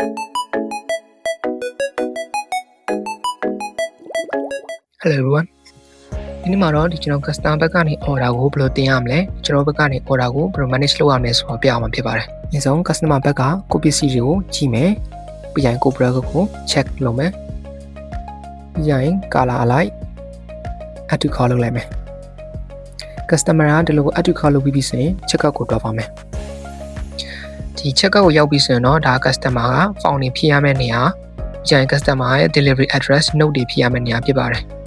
Hello everyone ဒီနေ့မှာတော့ဒီကျွန်တော် customer ဘက်ကနေ order ကိုဘယ်လိုတင်ရမလဲကျွန်တော်ဘက်ကနေ order ကိုဘယ်လို manage လုပ်ရမလဲဆိုတော့ပြအောင်မှာဖြစ်ပါတယ်။အရင်ဆုံး customer ဘက်ကကိုပစ္စည်းတွေကိုကြည့်မယ်။ပြီးရင်ကို product ကို check လုပ်မယ်။ပြီးရင် color အလိုက် add to cart လုပ်လိုက်မယ်။ customer ကဒီလို add to cart လုပ်ပြီးဆိုရင် checkout ကိုတွားပါမယ်။ဒီ checkout ကိုရောက်ပြီးဆိုရင်တော့ဒါ customer က form တွေဖြည့်ရမယ့်နေရာကျန် customer ရဲ့ delivery address note တွေဖြည့်ရမယ့်နေရာဖြစ်ပါတယ်။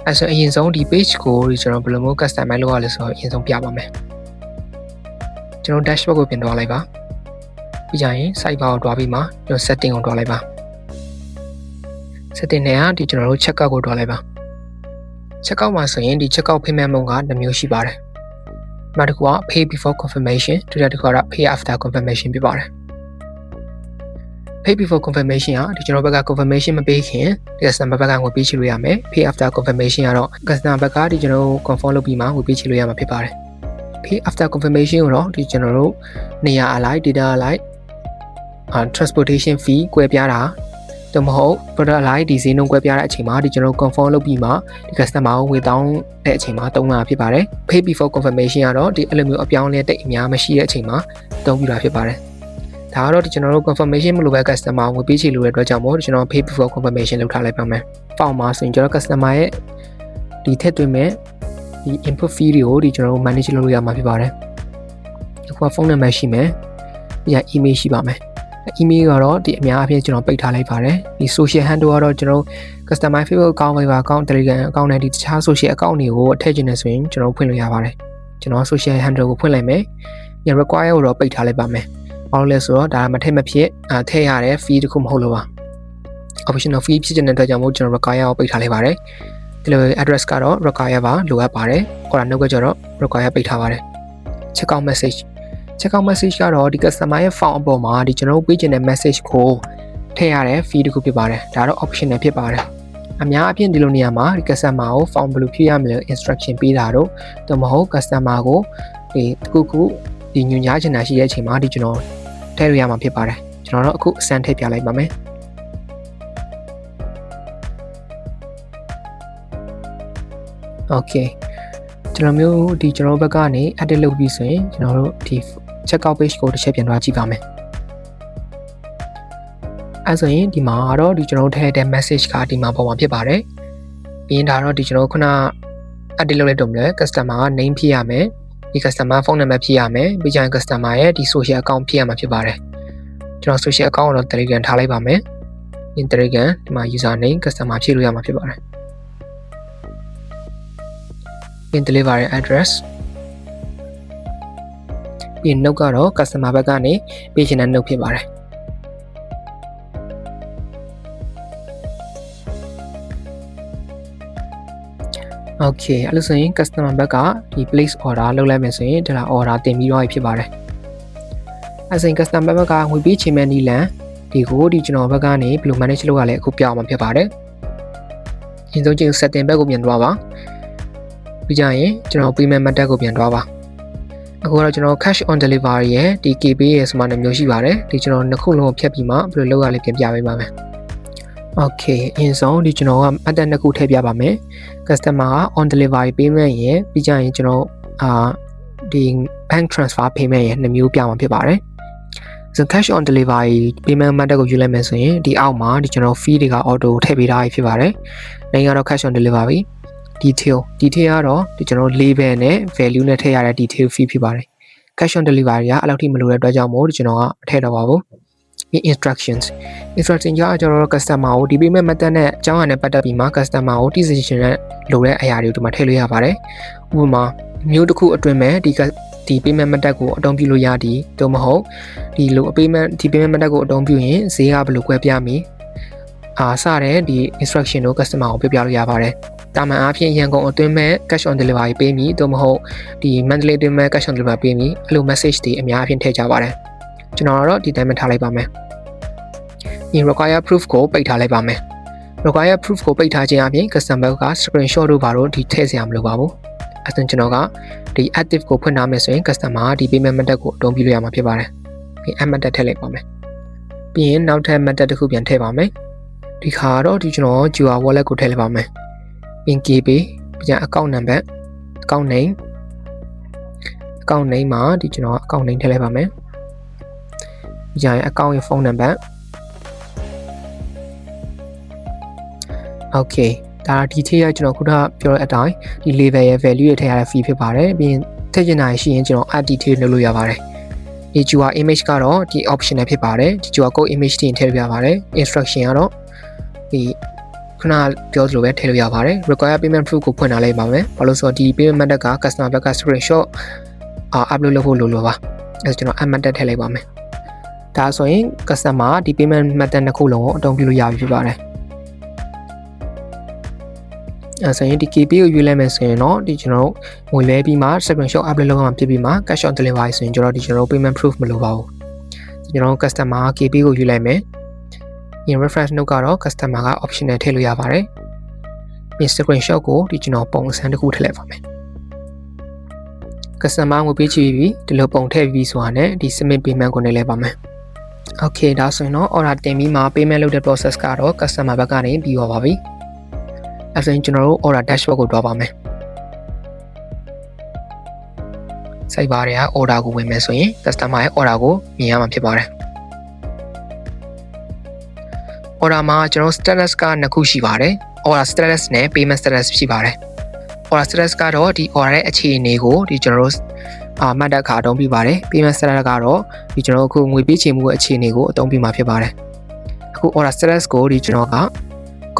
အဲဆိုအရင်ဆုံးဒီ page ကိုကျွန်တော်ဘယ်လိုမျိုး customize လုပ်ရလဲဆိုတော့အရင်ဆုံးပြပါမယ်။ကျွန်တော် dashboard ကိုပြင်သွားလိုက်ပါ။ပြီးကြရင် site bar ကိုတွားပြီးမှကျွန်တော် setting ကိုတွားလိုက်ပါ။ setting နဲ့ကဒီကျွန်တော်တို့ checkout ကိုတွားလိုက်ပါ။ checkout မှာဆိုရင်ဒီ checkout payment mode က2မျိုးရှိပါတယ်။နောက်တစ်ခုက pay before confirmation ဒုတိယတစ်ခုက pay after confirmation ဖြစ်ပါတယ်။ pay before confirmation ကဒီကျွန်တော်ဘက်က confirmation မပေးခင် customer ဘက်ကငွေပေးချလို့ရမယ် pay after confirmation ကတော့ customer ဘက်ကဒီကျွန်တော်တို့ confirm လုပ်ပြီးမှငွေပေးချလို့ရမှာဖြစ်ပါတယ် pay after confirmation ကိုတော့ဒီကျွန်တော်တို့နေရာအလိုက် data အလိုက် transportation fee ကွဲပြားတာသို့မဟုတ် product အလိုက်ဒီဈေးနှုန်းကွဲပြားတဲ့အချိန်မှာဒီကျွန်တော်တို့ confirm လုပ်ပြီးမှဒီ customer ကိုငွေတောင်းတဲ့အချိန်မှာတုံးတာဖြစ်ပါတယ် pay before confirmation ကတော့ဒီအဲ့လိုမျိုးအပြောင်းလဲတိတ်အများမရှိတဲ့အချိန်မှာတုံးပြတာဖြစ်ပါတယ်ဒါကတော့ဒီကျွန်တော်တို့ confirmation မလိုပဲ customer ငွေပေးချေလိုတဲ့အတွက်ကြောင့်မို့ကျွန်တော် pay before confirmation လုပ်ထားလိုက်ပါမယ်။ form မှာဆိုရင်ကျွန်တော် customer ရဲ့ဒီထည့်သွင်းမဲ့ဒီ input fee တွေကိုဒီကျွန်တော်တို့ manage လုပ်လို့ရမှာဖြစ်ပါတယ်။အခုကဖုန်းနံပါတ်ရှိမယ်။ပြီးရင် email ရှိပါမယ်။ email ကတော့ဒီအများအပြားကျွန်တော်ပိတ်ထားလိုက်ပါတယ်။ဒီ social handle ကတော့ကျွန်တော် customer Facebook account, Viber account, Telegram account နဲ့ဒီတခြား social account တွေကိုထည့်ခြင်းနဲ့ဆိုရင်ကျွန်တော်ဖွင့်လို့ရပါတယ်။ကျွန်တော် social handle ကိုဖွင့်လိုက်မယ်။ပြီး require ကိုတော့ပိတ်ထားလိုက်ပါမယ်။ဘာလို့လဲဆိုတော့ဒါမထည့်မဖြစ်ထည့်ရတဲ့ fee တခုမဟုတ်လို့ပါ optional fee ဖြစ်တဲ့အတွက်ကြောင့်မို့ကျွန်တော် require ကိုပိတ်ထားလိုက်ပါတယ်ဒီလို address ကတော့ require ပါလိုအပ်ပါတယ် order note ကကျတော့ require ပိတ်ထားပါတယ် checkout message ကတော့ဒီ customer ရဲ့ form အပေါ်မှာဒီကျွန်တော်တို့ပေးချင်တဲ့ message ကိုထည့်ရတဲ့ fee တခုဖြစ်ပါတယ်ဒါတော့ optional ဖြစ်ပါတယ်အများအပြားဒီလိုနေရာမှာဒီ customer ကို form ဘယ်လိုဖြည့်ရမလဲ instruction ပေးတာတော့သို့မဟုတ် customer ကိုဒီတခုဒီညွှန်ကြားချင်တာရှိတဲ့အချိန်မှာဒီကျွန်တော်ထည့်ရမှာဖြစ်ပါတယ်ကျွန်တော်တို့အခုအစမ်းထည့်ပြလိုက်ပါမယ် Okay ကျွန်တော်မျိုးဒီကျွန်တော်ဘက်ကနေ edit လုပ်ပြီးဆိုရင်ကျွန်တော်တို့ဒီ checkout page ကိုတစ်ချက်ပြန်သွားကြည့်ပါမယ်အဲဆိုရင်ဒီမှာတော့ဒီကျွန်တော်ထည့်တဲ့ message ကဒီမှာပေါ်မှာဖြစ်ပါတယ်ပြီးရင်ဒါတော့ဒီကျွန်တော်ခုန edit လုပ်လိုက်တော့မယ် customer က name ဖြည့်ရမယ်ဒီ customer ဖုန်းနံပါတ်ဖြည့်ရမယ်ပြီးကြရင် customer ရဲ့ဒီ social account ဖြည့်ရမှာဖြစ်ပါတယ်ကျွန်တော် social account ကိုတော့ Telegram ထားလိုက်ပါမယ်ဒီ Telegram ဒီမှာ user name customer ဖြည့်လို့ရမှာဖြစ်ပါတယ်ပြီး delivery address ပြီး note ကတော့ customer ဘက်ကနေပေးချင်တဲ့ note ဖြစ်ပါတယ်Okay အဲ့လိုဆိုရင် customer ဘက်ကဒီ place order လုပ်လိုက်မယ်ဆိုရင်ဒါလာ order တင်ပြီးတော့ဖြစ်ပါတယ်အဲ့ဆိုရင် customer ဘက်ကငွေပေးချင်မဲ့နီလန်ဒီကိုဒီကျွန်တော်ဘက်ကနေဘယ်လို manage လုပ်ရလဲအခုပြအောင်မှာဖြစ်ပါတယ်အရင်ဆုံးကျွန်တော် setting ဘက်ကိုပြန်သွားပါပြီးကြရင်ကျွန်တော် payment method ကိုပြန်သွားပါအခုတော့ကျွန်တော် cash on delivery ရဲ့ဒီ KB ရဲ့ဆိုမှနှမျိုးရှိပါတယ်ဒီကျွန်တော်နှစ်ခုလုံးကိုဖြတ်ပြီးမှဘယ်လိုလုပ်ရလဲပြန်ပြပေးပါမယ်Okay အရင်ဆုံးဒီကျွန်တော်က method နှစ်ခုထည့်ပြပါမယ် customer က on delivery payment ရဲ့ပြီးကြရင်ကျွန်တော်ဒီ bank transfer payment ရဲ့နှစ်မျိုးပြမှာဖြစ်ပါတယ်ဆို cash on delivery payment method ကိုယူလိုက်မယ်ဆိုရင်ဒီအောက်မှာဒီကျွန်တော် fee တွေက auto ထည့်ပေးထားဖြစ်ပါတယ်နိုင်ကတော့ cash on delivery detail ကတော့ဒီကျွန်တော် label နဲ့ value နဲ့ထည့်ရတဲ့ detail fee ဖြစ်ပါတယ် cash on delivery ကအဲ့လောက်ထိမလိုတဲ့အတွက်ကြောင့်မို့ဒီကျွန်တော်ကထည့်တော့ပါဘူးinstruction ကကျွန်တော်တို့ customer ကိုဒီ payment method နဲ့အကြောင်းအရာနဲ့ပတ်သက်ပြီးမှ customer ကိုတည်စီတဲ့လိုတဲ့အရာတွေကိုဒီမှာထည့်လို့ရပါတယ်ဥပမာမျိုးတစ်ခုအတွင်းမဲ့ဒီ payment method ကိုအသုံးပြုလို့ရသည်သို့မဟုတ်ဒီလို payment method ကိုအသုံးပြုရင်ဈေးကဘယ်လိုကွဲပြားမည်စတဲ့ဒီ instruction ကို customer ကိုပြလို့ရပါတယ်တာမန်အားဖြင့်ရန်ကုန်အတွင်းမဲ့ cash on delivery ပေးမည်သို့မဟုတ်ဒီ monthly အတွင်းမဲ့ cash on delivery ပေးမည်အဲ့လို message တွေအများအပြားထည့်ကြပါတယ်ကျွန်တော်ကတော့ဒီတိုင်းမှာထားလိုက်ပါမယ်ဒီ require proof ကိုပိတ်ထားလိုက်ပါမယ် require proof ကိုပိတ်ထားခြင်းအပြင် customer က screenshot တို့ဘာလို့ဒီထည့်စရာမလိုပါဘူးအဲဒါကျွန်တော်ကဒီ active ကိုဖွင့်ထားမယ်ဆိုရင် customer ဒီ payment method ကိုအသုံးပြုလို့ရမှာဖြစ်ပါတယ်ဒီ add method ထည့်လိုက်ပါမယ် ပြီးရင်နောက်ထပ် method တစ်ခုပြန်ထည့်ပါမယ်ဒီခါတော့ဒီကျွန်တော် QR wallet ကိုထည့်လိုက်ပါမယ်ပြီးရင် KB ပြီးရင် account number account name မှာဒီကျွန်တော် account name ထည့်လိုက်ပါမယ်ပြီးရင် account ရဲ့ phone number okay ဒါဒီထည့်ရကျွန်တော်ခုနပြောတဲ့အတိုင်းဒီ level ရဲ့ value ရထည့်ရတဲ့ fee ဖြစ်ပါတယ်ပြီးရင်ထည့်ချင်တာရှိရင်ကျွန်တော် add detail လုပ်လို့ရပါတယ်ဒီ QR image ကတော့ဒီ optional ဖြစ်ပါတယ်ဒီ QR code image တင်ထည့်လို့ရပါတယ် instruction ကတော့ဒီခုနပြောသလိုပဲထည့်လို့ရပါတယ် require payment proof ကိုဖွင့်ထားလိုက်ပါမယ်ဘာလို့ဆိုတော့ဒီ payment method က customer ဘက်က screenshot upload လုပ်ဖို့လိုပါအဲဆိုကျွန်တော် add method ထည့်လိုက်ပါမယ်ဒါဆိုရင် customer ဒီ payment method နှစ်ခုလုံးကိုအသုံးပြုလို့ရပြီဖြစ်ပါတယ်အဲဆိုရင်ဒီ KB ကိုယူလိုက်မယ်ဆိုရင်တော့ဒီကျွန်တော်ငွေလဲပြီးမှ screenshot upload လုပ်ရမှာဖြစ်ပြီးမှ cash on delivery ဆိုရင်ကျွန်တော် payment proof မလိုပါဘူးကျွန်တော် customer KB ကိုယူလိုက်မယ်ဒီ reference note ကတော့ customer က optional ထည့်လို့ရပါတယ်ဒီ screenshot ကိုဒီကျွန်တော်ပုံစံတစ်ခုထည့်လိုက်ပါမယ် customer ငွေပေးချပြီးဒီလိုပုံထည့်ပြီးဆိုတာနဲ့ဒီ submit payment ကိုနေလဲပါမယ် okay ဒါဆိုရင်တော့ order တင်ပြီးမှ payment လုပ်တဲ့ process ကတော့ customer ဘက်ကနေပြီးသွားပါပြီအဲဆိုရင်ကျွန်တော်တို့ order dashboard ကိုတွားပါမယ်စိုက်ပါတွေက order ကိုဝင်မယ်ဆိုရင် customer ရဲ့ order ကိုမြင်ရမှာဖြစ်ပါတယ် order မှာကျွန်တော် status ကနှစ်ခုရှိပါတယ် order status နဲ့ payment status ရှိပါတယ် order status ကတော့ဒီ order ရဲ့အခြေအနေကိုဒီကျွန်တော်တို့မှတ်တဲ့အခါအသုံးပြုပါတယ် payment status ကတော့ဒီကျွန်တော်တို့အခုငွေပေးချေမှုရဲ့အခြေအနေကိုအသုံးပြုမှာဖြစ်ပါတယ်အခု order status ကိုဒီကျွန်တော်က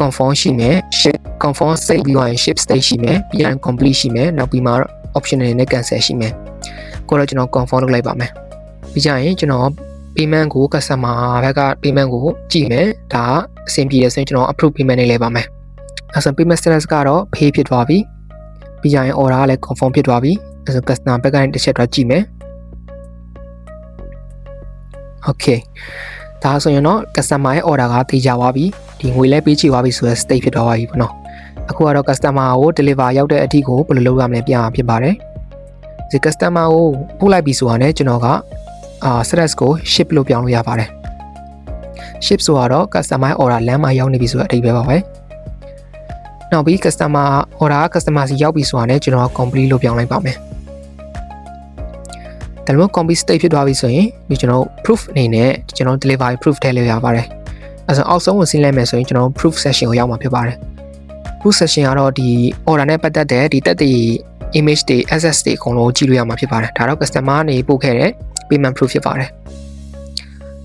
confirm ရှိမယ် ship confirm state ပြီးရင် ship state ရှိမယ်ပြီးရင် complete ရှိမယ်နောက်ပြီးမှ optional နဲ့ cancel ရှိမယ်ကိုတော့ကျွန်တော် confirm လုပ်လိုက်ပါမယ်ပြီးကြရင်ကျွန်တော် payment ကို customer ဘက်က payment ကိုကြည့်မယ်ဒါအဆင်ပြေတယ်ဆိုရင်ကျွန်တော် approve payment နဲ့လဲပါမယ်အဲဆို payment status ကတော့ pay ဖြစ်သွားပြီပြီးကြရင် order ကလည်း confirm ဖြစ်သွားပြီအဲဆို customer ဘက်ကနေတစ်ချက်တော့ကြည့်မယ် okay ဒါဆိုရင်တော့ customer ရဲ့ order ကသိကြပါပြီဒီငွေလဲပေးချေသွားပြီဆိုတဲ့ state ဖြစ်သွားပါပြီပေါ့နော်အခုကတော့ customer ကို deliver ရောက်တဲ့အထိကိုဘယ်လိုလုပ်ရမလဲပြရမှာဖြစ်ပါတယ်ဒီ customer ကိုပို့လိုက်ပြီဆိုတာနဲ့ကျွန်တော်ကstatus ကို ship လို့ပြောင်းလို့ရပါတယ် ship ဆိုတော့ customer order လမ်းမှာရောက်နေပြီဆိုတဲ့အဓိပ္ပာယ်ပါပဲနောက်ပြီး customer order က customer စီရောက်ပြီဆိုတာနဲ့ကျွန်တော် complete လို့ပြောင်းလိုက်ပါမယ်ဒါလို့ complete state ဖြစ်သွားပြီဆိုရင်ဒီကျွန်တော် proof အနေနဲ့ကျွန်တော် delivery proof ထည့်လို့ရပါတယ်အဲဆိုအောက်ဆုံးကိုဆင်းလိုက်မယ်ဆိုရင်ကျွန်တော် proof section ကိုရောက်မှာဖြစ်ပါတယ် proof section ကတော့ဒီ order နဲ့ပတ်သက်တဲ့ဒီတက်တည် image တွေ access တွေအကုန်လုံးကြည့်လို့ရမှာဖြစ်ပါတယ်ဒါတော့ customer နေပို့ခဲ့တဲ့ payment proof ဖြစ်ပါတယ်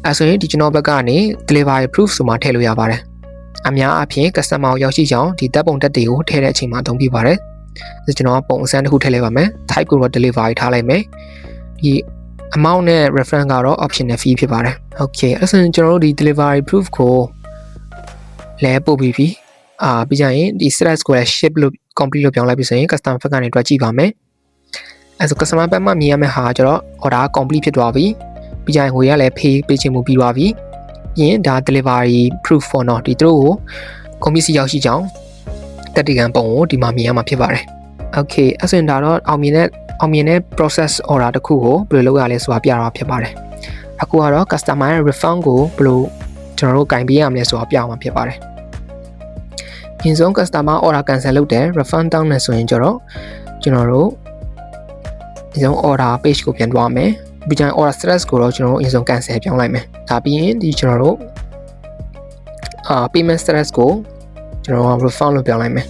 အဲဆိုရင်ဒီကျွန်တော်ဘက်ကနေ delivery proof ဆိုမှထည့်လို့ရပါတယ်အများအားဖြင့် customer ကိုရောက်ရှိကြောင်းဒီတပ်ပုံတက်တွေကိုထည့်တဲ့အချိန်မှာအသုံးပြုပါတယ်ဒါကျွန်တော်ပုံစံတစ်ခုထည့်လိုက်ပါမယ် type ကိုတော့ delivery ထားလိုက်မယ်ဒီ amount နဲ့ reference ကတော့ optional fee ဖြစ်ပါတယ် okay အဲဆိုရင်ကျွန်တော်တို့ဒီ delivery proof ကိုလဲပို့ပြီးပြီပြီးကြရင်ဒီ status ကိုလည်း ship လို့ complete လို့ပြောင်းလိုက်ပြီဆိုရင် customer ဘက်ကနေတွက်ကြည့်ပါမယ်အဲဆို customer ဘက်မှာမြင်ရမယ့်ဟာကျတော့ order complete ဖြစ်သွားပြီပြီးကြရင်ငွေရလည်း pay ပေးချင်မှုပြီးသွားပြီပြီးရင်ဒါ delivery proof ပေါ့နော်ဒီတို့ကို commission ရောက်ရှိကြောင်းတက်တီကန်ပုံကိုဒီမှာမြင်ရမှာဖြစ်ပါတယ် okay အဲဆိုရင်ဒါတော့အောင်မြင်တဲ့ process order တစ်ခုကိုဘယ်လိုလုပ်ရလဲဆိုတာပြတာဖြစ်ပါတယ်အခုကတော့ customer ရဲ့ refund ကိုဘယ်လိုကျွန်တော်တို့ကင်ပေးရမလဲဆိုတာပြအောင်ဖြစ်ပါတယ်အရင်ဆုံး customer order cancel လုပ်တယ် refund တောင်းနေဆိုရင်ကျွန်တော်တို့ဒီဆုံး order page ကိုပြန်သွားမယ်ပြီးကျရင် order status ကိုတော့ကျွန်တော်တို့အရင်ဆုံး cancel ပြောင်းလိုက်မယ်ဒါပြီးရင်ဒီကျွန်တော်တို့payment status ကိုကျွန်တော် refund လို့ပြောင်းလိုက်မယ်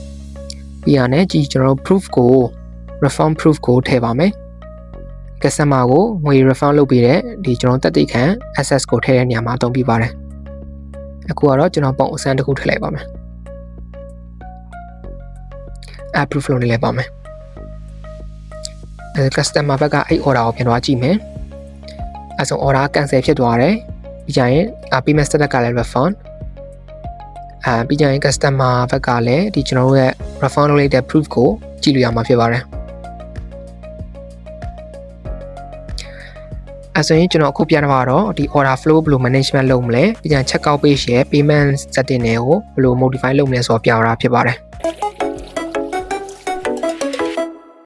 ပြီးရနဲ့ဒီကျွန်တော်တို့ proof ကို refund proof ကိုထည့်ပါမယ် customer ကိုငွေ refund လုပ်ပေးတဲ့ဒီကျွန်တော်တက်တိခံ access ကိုထည့်တဲ့နေရာမှာအသုံးပြုပါတယ်အခုကတော့ကျွန်တော်ပုံအစမ်းတစ်ခုထည့်လိုက်ပါမယ် approve လုပ်နေလိုက်ပါမယ်အဲ customer ဘက်ကအဲ့ order ကိုပြန်သွားကြည့်မယ်အဲဆို order cancel ဖြစ်သွားတယ်ပြီးကြရင် payment status ကလည်း refund ပြီးကြရင် customer ဘက်ကလည်းဒီကျွန်တော်တို့ရဲ့ refund လုပ်လိုက်တဲ့ proof ကိုကြည့်လို့ရမှာဖြစ်ပါတယ်အဲဆိုရင်ကျွန်တော်အခုပြတော့ဒီ order flow ဘယ်လို management လုပ်မလဲပြီးကြရင် check out page ရဲ့ payment setting တွေကိုဘယ်လို modify လုပ်မလဲဆိုတာပြတာဖြစ်ပါတယ်